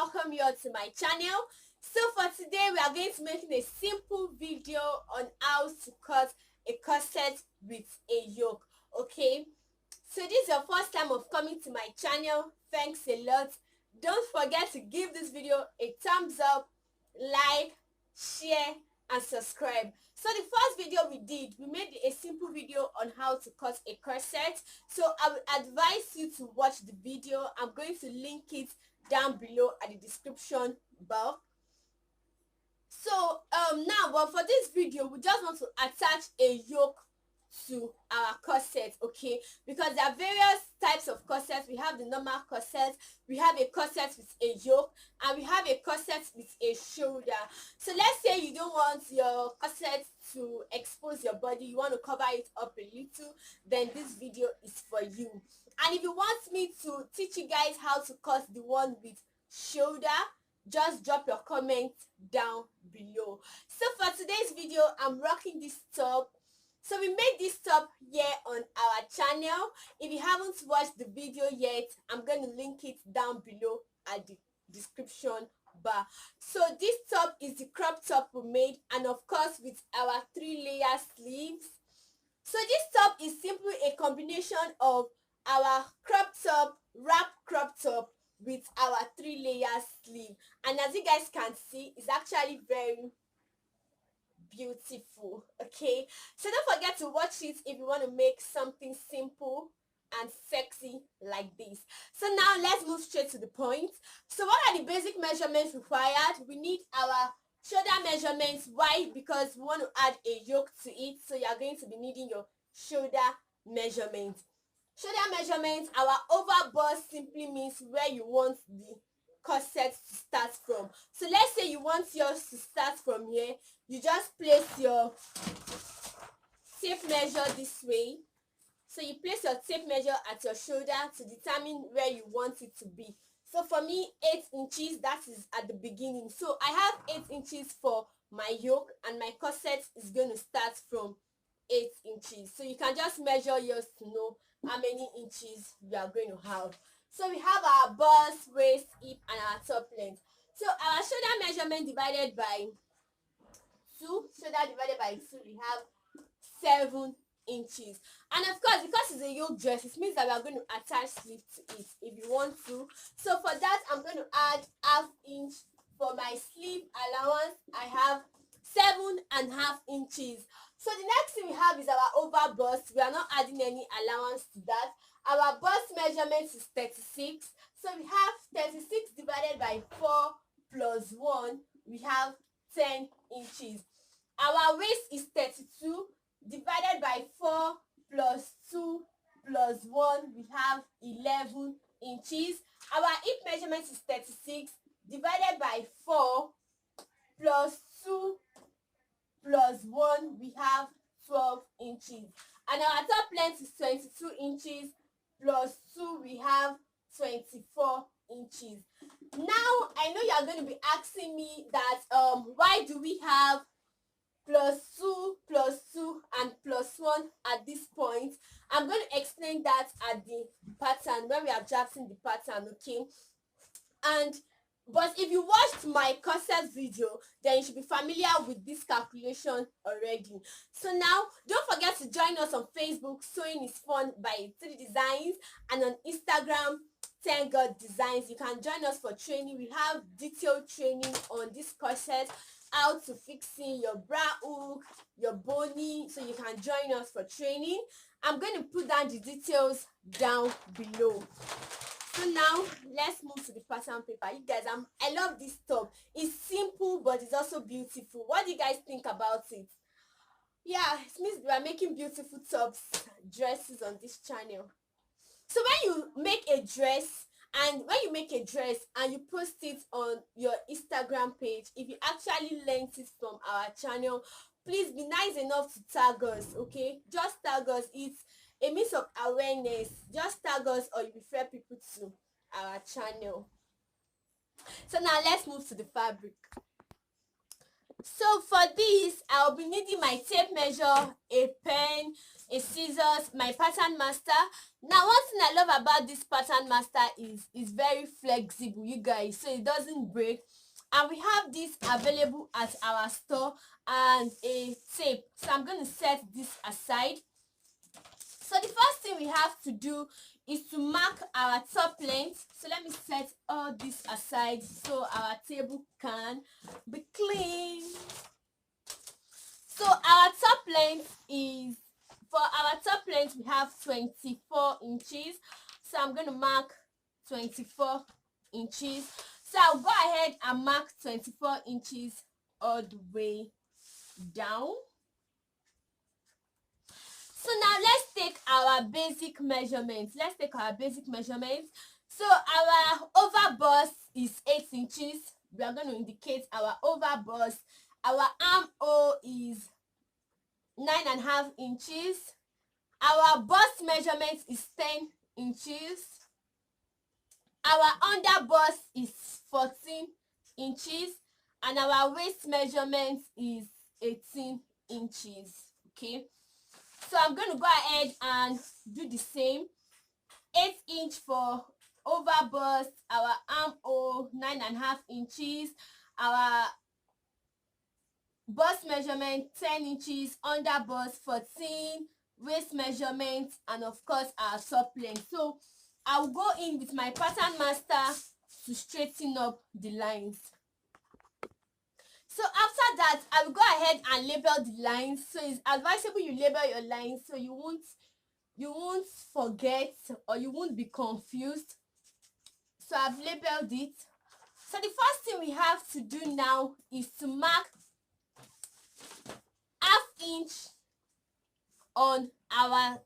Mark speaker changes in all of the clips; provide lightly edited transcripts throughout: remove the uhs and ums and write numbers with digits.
Speaker 1: welcome you all to my channel. So for today we are going to make a simple video on how to cut a corset with a yoke. Okay, so this is your first time of coming to my channel. Thanks a lot. Don't forget to give this video a thumbs up, like, share and subscribe. So the first video we made a simple video on how to cut a corset. So I would advise you to watch the video. I'm going to link it down below at the description bar. So but for this video we just want to attach a yoke to our corset, okay, because there are various types of corsets. We have the normal corset, we have a corset with a yoke, and we have a corset with a shoulder. So let's say you don't want your corset to expose your body, you want to cover it up a little, then this video is for you. And if you want me to teach you guys how to cut the one with shoulder, just drop your comment down below. So for today's video I'm rocking this top. So we made this top here on our channel. If you haven't watched the video yet, I'm going to link it down below at the description bar. So this top is the crop top we made, and of course with our 3-layer sleeves. So this top is simply a combination of our crop top, wrap crop top with our 3-layer sleeve, and as you guys can see, it's actually very beautiful. Okay, so don't forget to watch it if you want to make something simple and sexy like this. So now let's move straight to the point. So what are the basic measurements required? We need our shoulder measurements. Why? Because we want to add a yoke to it, so you are going to be needing your shoulder measurements. Shoulder measurements, our over bust simply means where you want the corset to start from. So let's say you want yours to start from here. You just place your tape measure this way. So you place your tape measure at your shoulder to determine where you want it to be. So for me, 8 inches, that is at the beginning. So I have 8 inches for my yoke, and my corset is going to start from 8 inches. So you can just measure yours to know how many inches you are going to have. So we have our bust, waist, hip and our top length. So our shoulder measurement divided by 2, we have 7 inches. And of course, because it's a yoke dress, it means that we are going to attach sleeve to it if you want to. So for that, I'm going to add ½ inch. For my sleeve allowance, I have 7.5 inches. So the next thing we have is our over bust. We are not adding any allowance to that. Our bust measurement is 36. So we have 36 divided by 4 plus 1. We have 10 inches. Our waist is 32 divided by 4 plus 2 plus 1. We have 11 inches. Our hip measurement is 36 divided by 4 plus 2 plus 1. We have 12 inches. And our top length is 22 inches plus 2. We have 24 inches. Now I know you are going to be asking me that why do we have plus 2 and plus 1 at this point. I'm going to explain that at the pattern when we are drafting the pattern, okay? But if you watched my corset video, then you should be familiar with this calculation already. So now don't forget to join us on Facebook, Sewing is Fun by 3 Designs, and on Instagram, Thank God Designs. You can join us for training. We have detailed training on this corset, how to fixing your bra hook, your bony, so you can join us for training. I'm going to put down the details down below. So now let's move to the pattern paper. You guys, I love this top. It's simple but it's also beautiful. What do you guys think about it? Yeah, it means we are making beautiful tops, dresses on this channel. So when you make a dress and you post it on your Instagram page, if you actually learned it from our channel, please be nice enough to tag us, okay? Just tag us. It's a means of awareness. Just tag us or you refer people to our channel. So now let's move to the fabric. So for this, I'll be needing my tape measure, a pen, a scissors, my pattern master. Now one thing I love about this pattern master is it's very flexible, you guys, so it doesn't break. And we have this available at our store and a tape. So I'm going to set this aside. So the first thing we have to do is to mark our top length. So let me set all this aside so our table can be clean. So our top length is, for our top length we have 24 inches. So I'm going to mark 24 inches. So I'll go ahead and mark 24 inches all the way down. So now let's take our basic measurements. So our over bust is 8 inches. We are going to indicate our over bust. Our armhole is 9.5 inches. Our bust measurement is 10 inches. Our under bust is 14 inches. And our waist measurement is 18 inches. Okay. So I'm going to go ahead and do the same. 8 inch for over bust, our armhole 9.5 inches, our bust measurement 10 inches, under bust 14, waist measurement, and of course our top length. So I'll go in with my pattern master to straighten up the lines. So after that, I will go ahead and label the lines. So it's advisable you label your lines so you won't forget or you won't be confused. So I've labeled it. So the first thing we have to do now is to mark ½ inch on our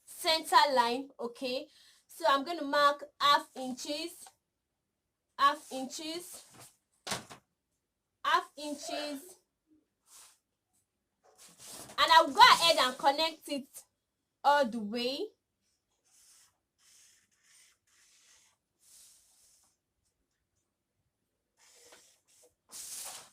Speaker 1: center line. Okay, so I'm going to mark ½ inches, and I'll go ahead and connect it all the way.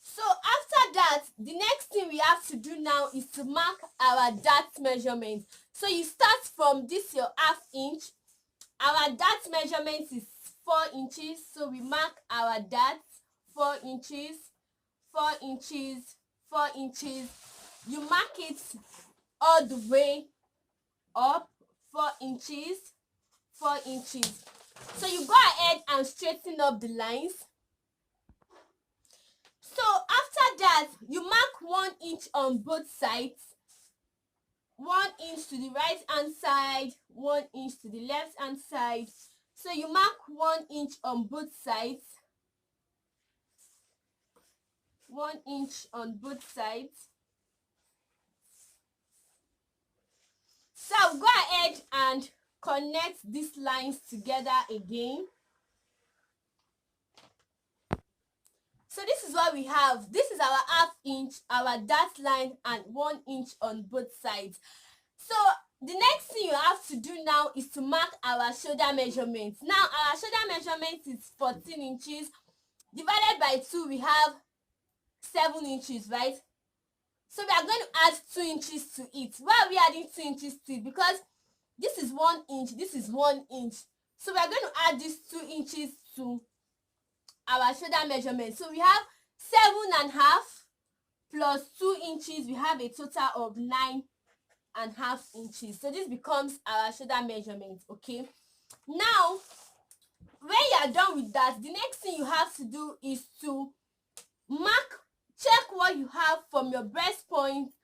Speaker 1: So after that, the next thing we have to do now is to mark our dart measurement. So you start from this your ½ inch. Our dart measurement is 4 inches. So we mark our dart 4 inches, 4 inches, 4 inches. You mark it all the way up, 4 inches, 4 inches. So you go ahead and straighten up the lines. So after that, you mark 1 inch on both sides. 1 inch to the right hand side, 1 inch to the left hand side. So you mark 1 inch on both sides. 1 inch on both sides. So I'll go ahead and connect these lines together again. So this is what we have. This is our ½ inch, our dart line, and 1 inch on both sides. So the next thing you have to do now is to mark our shoulder measurement. Now our shoulder measurement is 14 inches. Divided by 2, we have 7 inches, right? So we are going to add 2 inches to it. Why are we adding 2 inches to it? Because this is 1 inch, this is 1 inch. So we are going to add these 2 inches to our shoulder measurement. So we have 7.5 plus 2 inches. We have a total of 9.5 inches. So this becomes our shoulder measurement. Okay. Now, when you are done with that, the next thing you have to do is to check what you have from your breast point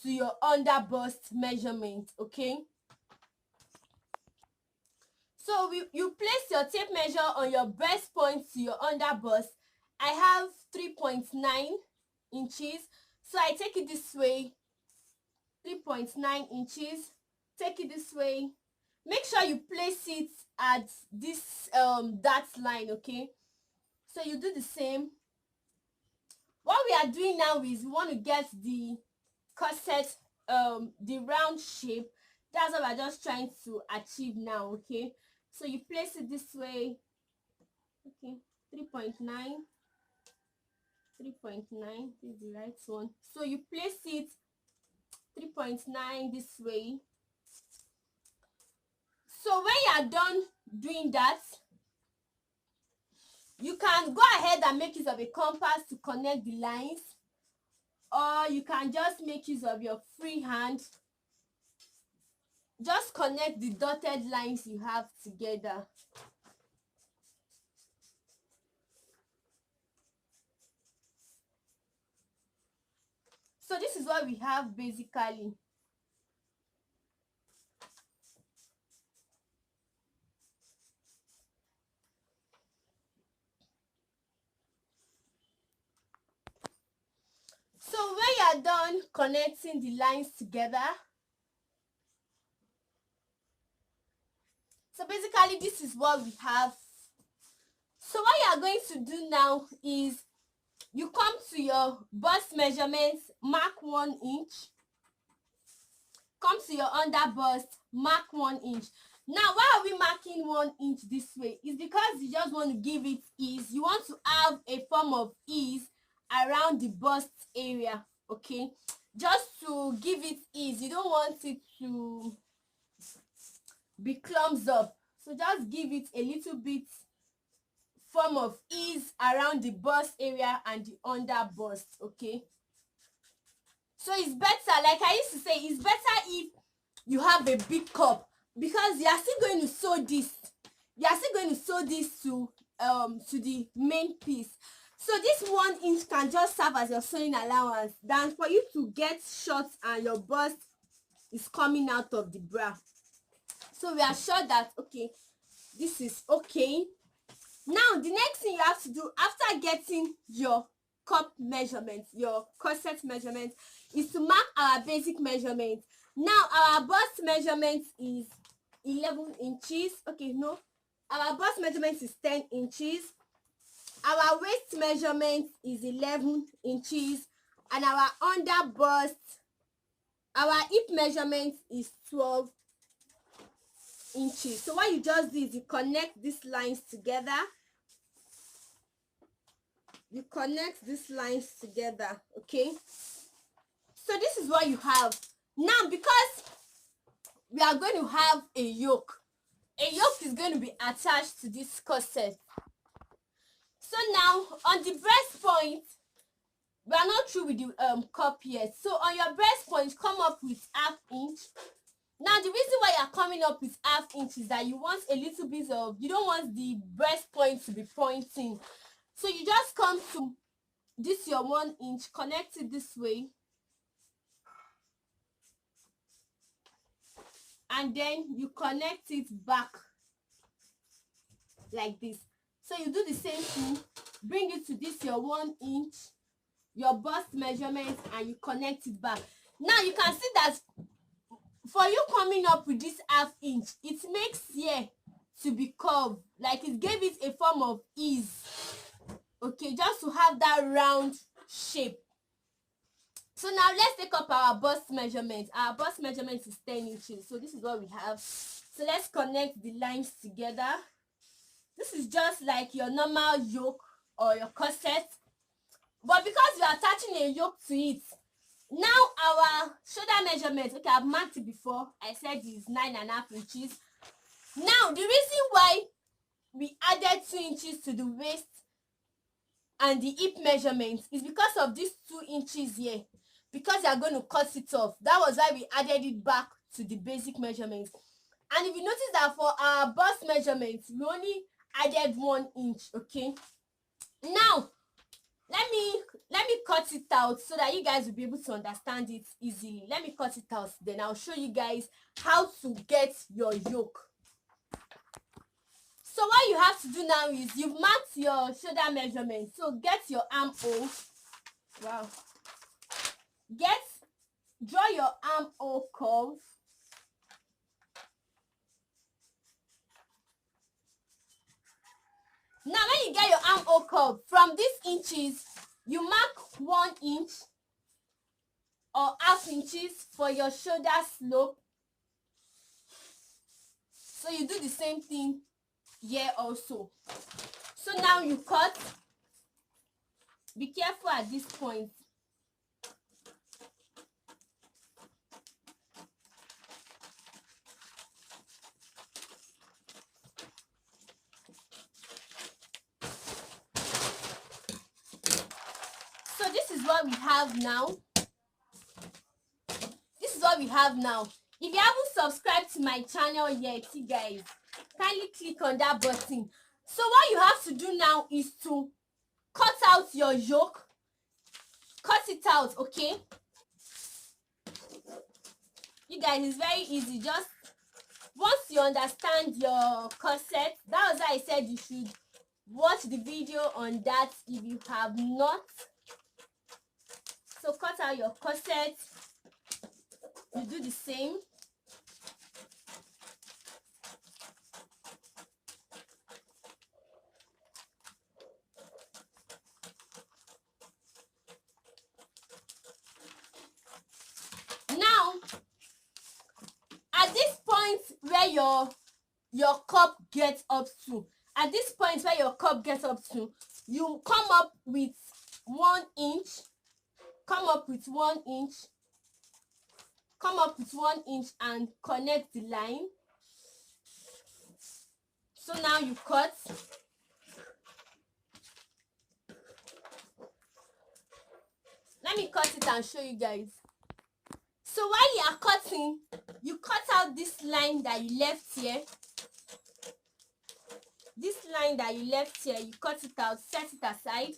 Speaker 1: to your under bust measurement. Okay. So you place your tape measure on your breast point to your under bust. I have 3.9 inches. So I take it this way, 3.9 inches. Take it this way. Make sure you place it at this dart line, okay? So you do the same. What we are doing now is we want to get the corset, the round shape. That's what we're just trying to achieve now, okay? So you place it this way. Okay, 3.9. 3.9 is the right one. So you place it 3.9 this way. So when you are done doing that, you can go ahead and make use of a compass to connect the lines, or you can just make use of your free hand. Just connect the dotted lines you have together. So this is what we have basically. So when you are done connecting the lines together, so basically this is what we have. So what you are going to do now is you come to your bust measurements, mark 1 inch. Come to your under bust, mark 1 inch. Now why are we marking 1 inch this way? It's because you just want to give it ease. You want to have a form of ease around the bust area, okay? Just to give it ease. You don't want it to be clumped up, so just give it a little bit form of ease around the bust area and the under bust, okay? So it's better, like I used to say, it's better if you have a big cup, because you are still going to sew this. You are still going to sew this to the main piece. So this 1 inch can just serve as your sewing allowance than for you to get short and your bust is coming out of the bra. So we are sure that okay, this is okay. Now the next thing you have to do after getting your cup measurement, your corset measurement, is to mark our basic measurement. Now our bust measurement is 11 inches. Okay, no, our bust measurement is 10 inches. Our waist measurement is 11 inches, and our under bust, our hip measurement is 12 inches. So what you just do is you connect these lines together. You connect these lines together, okay? So this is what you have. Now, because we are going to have a yoke is going to be attached to this corset. So now, on the breast point, we are not through with the cup yet. So on your breast point, come up with ½ inch. Now, the reason why you're coming up with ½ inch is that you want a little bit of, you don't want the breast point to be pointing. So you just come to this your 1 inch, connect it this way, and then you connect it back like this. So you do the same thing, bring it to this your 1 inch, your bust measurement, and you connect it back. Now you can see that for you coming up with this ½ inch, it makes here to be curved, like it gave it a form of ease, okay, just to have that round shape. So now let's take up our bust measurement. Our bust measurement is 10 inches. So this is what we have. So let's connect the lines together. This is just like your normal yoke or your corset, but because we are attaching a yoke to it, now our shoulder measurement, okay, I've marked it before, I said is 9.5 inches. Now the reason why we added 2 inches to the waist and the hip measurement is because of these 2 inches here, because you are going to cut it off. That was why we added it back to the basic measurement. And if you notice that for our bust measurement, we only added 1 inch, okay? Now let me cut it out so that you guys will be able to understand it easily. Let me cut it out, then I'll show you guys how to get your yoke. So what you have to do now is you've marked your shoulder measurement. So get your armhole. Wow. Draw your armhole curve. Now when you get your armhole curve, from these inches, you mark 1 inch or ½ inches for your shoulder slope. So you do the same thing here also. So now you cut. be careful at this point. So this is what we have now. This is what we have now. If you haven't subscribed to my channel yet, you guys, kindly click on that button. So what you have to do now is to cut out your yoke. Cut it out, okay? You guys, it's very easy. Just once you understand your corset, that was why I said you should watch the video on that if you have not. So cut out your corset. You do the same. Now, at this point where your cup gets up to, you come up with 1 inch. Come up with 1 inch. Come up with 1 inch and connect the line. So now you cut. Let me cut it and show you guys. So while you are cutting, you cut out this line that you left here. This line that you left here, you cut it out, set it aside.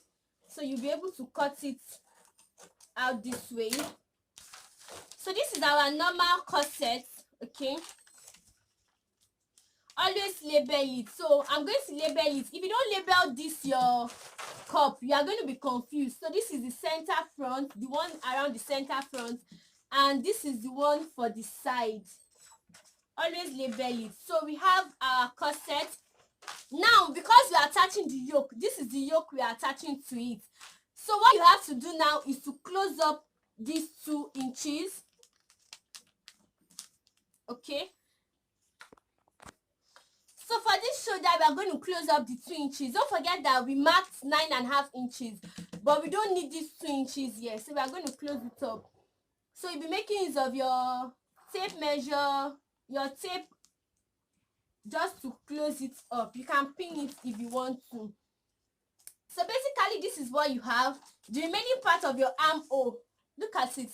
Speaker 1: So you'll be able to cut it out this way. So this is our normal corset, okay? Always label it. So I'm going to label it. If you don't label this your cup, you are going to be confused. So this is the center front, the one around the center front, and this is the one for the side. Always label it. So we have our corset. Now, because we are attaching the yoke, this is the yoke we are attaching to it. So what you have to do now is to close up these 2 inches. Okay. So for this shoulder, we are going to close up the 2 inches. Don't forget that we marked 9.5 inches, but we don't need these 2 inches here. So we are going to close it up. So you'll be making use of your tape measure, your tape, just to close it up. You can pin it if you want to. So basically, this is what you have. The remaining part of your armhole, look at it.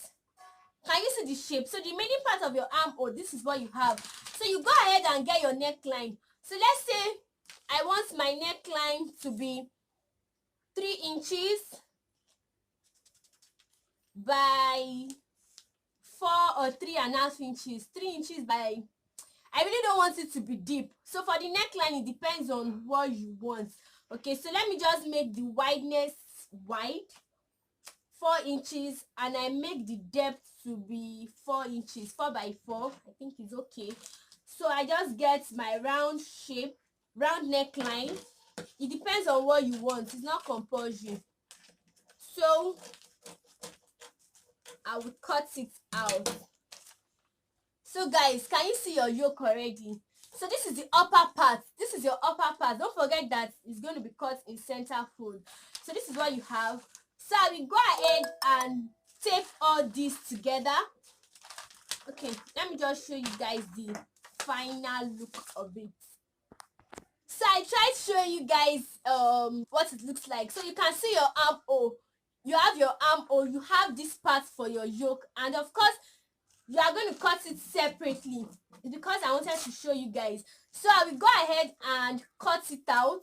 Speaker 1: Can you see the shape? So the remaining part of your armhole, this is what you have. So you go ahead and get your neckline. So let's say I want my neckline to be 3 inches by 4 or 3.5 inches. 3 inches by, I really don't want it to be deep. So for the neckline, it depends on what you want. Okay, so let me just make the wideness wide, 4 inches, and I make the depth to be 4 inches, 4 by 4. I think it's okay. So I just get my round shape, round neckline. It depends on what you want. It's not compulsory. So I will cut it out. So guys, can you see your yoke already? So this is the upper part. This is your upper part. Don't forget that it's going to be cut in center fold. So this is what you have. So I will go ahead and tape all this together. Okay, let me just show you guys the final look of it. So I tried showing you guys what it looks like. So you can see your armhole. You have your armhole. You have this part for your yoke, and of course you are going to cut it separately. It's because I wanted to show you guys. So I will go ahead and cut it out.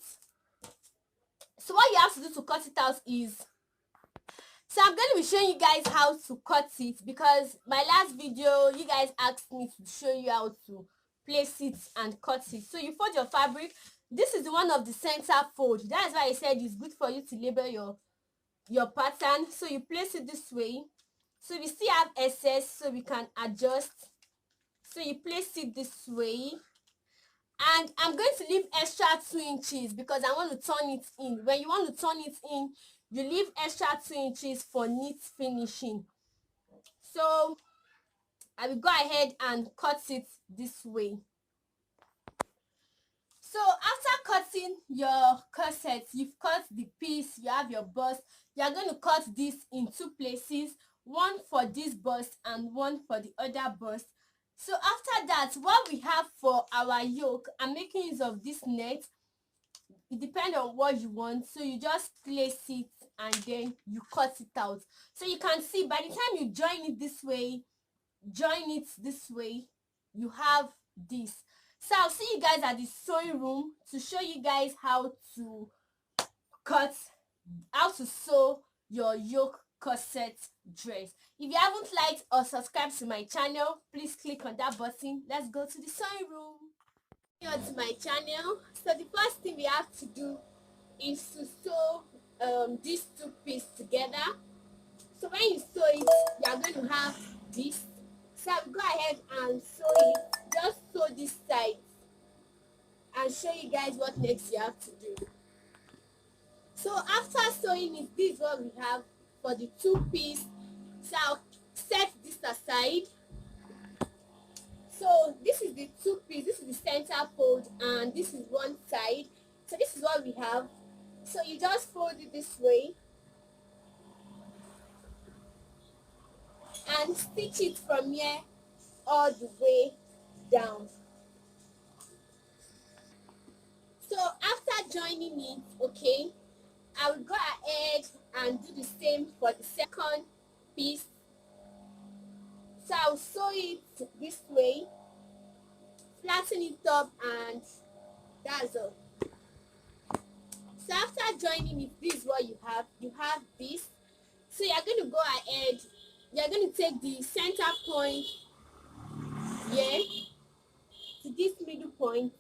Speaker 1: So what you have to do to cut it out is, so I'm going to be showing you guys how to cut it, because my last video you guys asked me to show you how to place it and cut it. So you fold your fabric. This is the one of the center fold. That's why I said it's good for you to label your pattern. So you place it this way. So we still have excess, so we can adjust. So you place it this way, and I'm going to leave extra 2 inches because I want to turn it in. When you want to turn it in, you leave extra 2 inches for neat finishing. So I will go ahead and cut it this way. So after cutting your corset, you've cut the piece, you have your bust, you are going to cut this in two places, one for this bust and one for the other bust. So after that, what we have for our yoke, I'm making use of this net. It depends on what you want, so you just place it and then you cut it out. So you can see by the time you join it this way, you have this. So I'll see you guys at the sewing room to show you guys cut how to sew your yoke corset dress. If you haven't liked or subscribed to my channel, please click on that button. Let's go to the sewing room. Here to my channel. So the first thing we have to do is to sew these two pieces together. So when you sew it, you are going to have this. So I'll go ahead and sew it. Just sew this side and show you guys what next you have to do. So after sewing it, this is what we have for the two piece. So I'll set this aside. So this is the two piece, this is the center fold, and this is one side. So this is what we have. So you just fold it this way and stitch it from here all the way down. So after joining it, okay, I will go ahead and do the same for the second piece. So I'll sew it this way, flatten it up, and that's all. So after joining it, this is what you have. You have this. So you're going to go ahead, you're going to take the center point here to this middle point,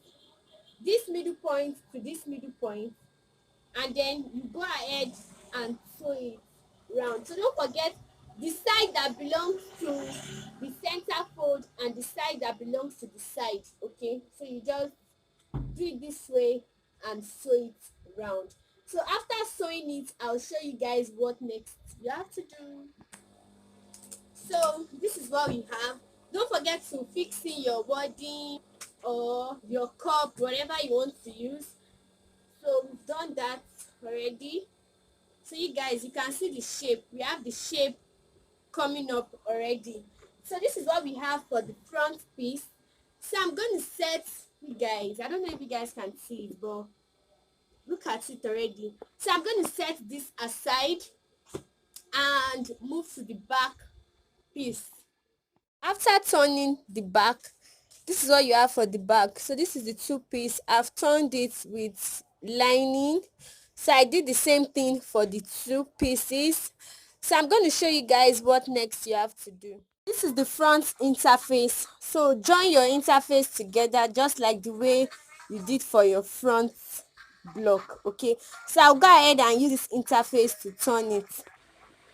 Speaker 1: this middle point to this middle point, and then you go ahead and sew it round. So don't forget the side that belongs to the center fold and the side that belongs to the side. Okay, so you just do it this way and sew it round. So after sewing it, I'll show you guys what next you have to do. So this is what we have. Don't forget to fix in your wording or your cup, whatever you want to use. So we've done that already. So you guys, you can see the shape. We have the shape coming up already. So this is what we have for the front piece. So I'm going to set, you guys, I don't know if you guys can see it, but look at it already. So I'm going to set this aside and move to the back piece. After turning the back, this is what you have for the back. So this is the two piece. I've turned it with lining, so I did the same thing for the two pieces. So I'm going to show you guys what next you have to do. This is the front interface. So join your interface together just like the way you did for your front block. Okay, so I'll go ahead and use this interface to turn it.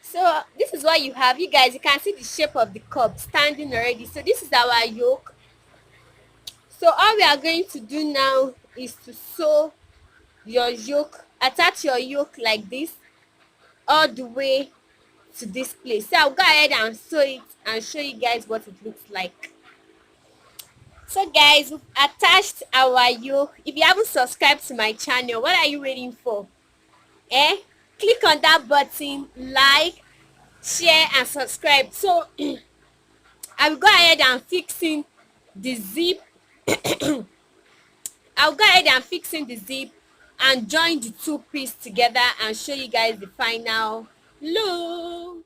Speaker 1: So this is what you have. You guys, you can see the shape of the cup standing already. So this is our yoke. So all we are going to do now is to sew your yoke, attach your yoke like this all the way to this place. So I'll go ahead and sew it and show you guys what it looks like. So guys, we've attached our yoke. If you haven't subscribed to my channel, what are you waiting for? Click on that button, like, share and subscribe. So I will go ahead and fixing the zip. I'll go ahead and fixing the zip and join the two pieces together and show you guys the final look.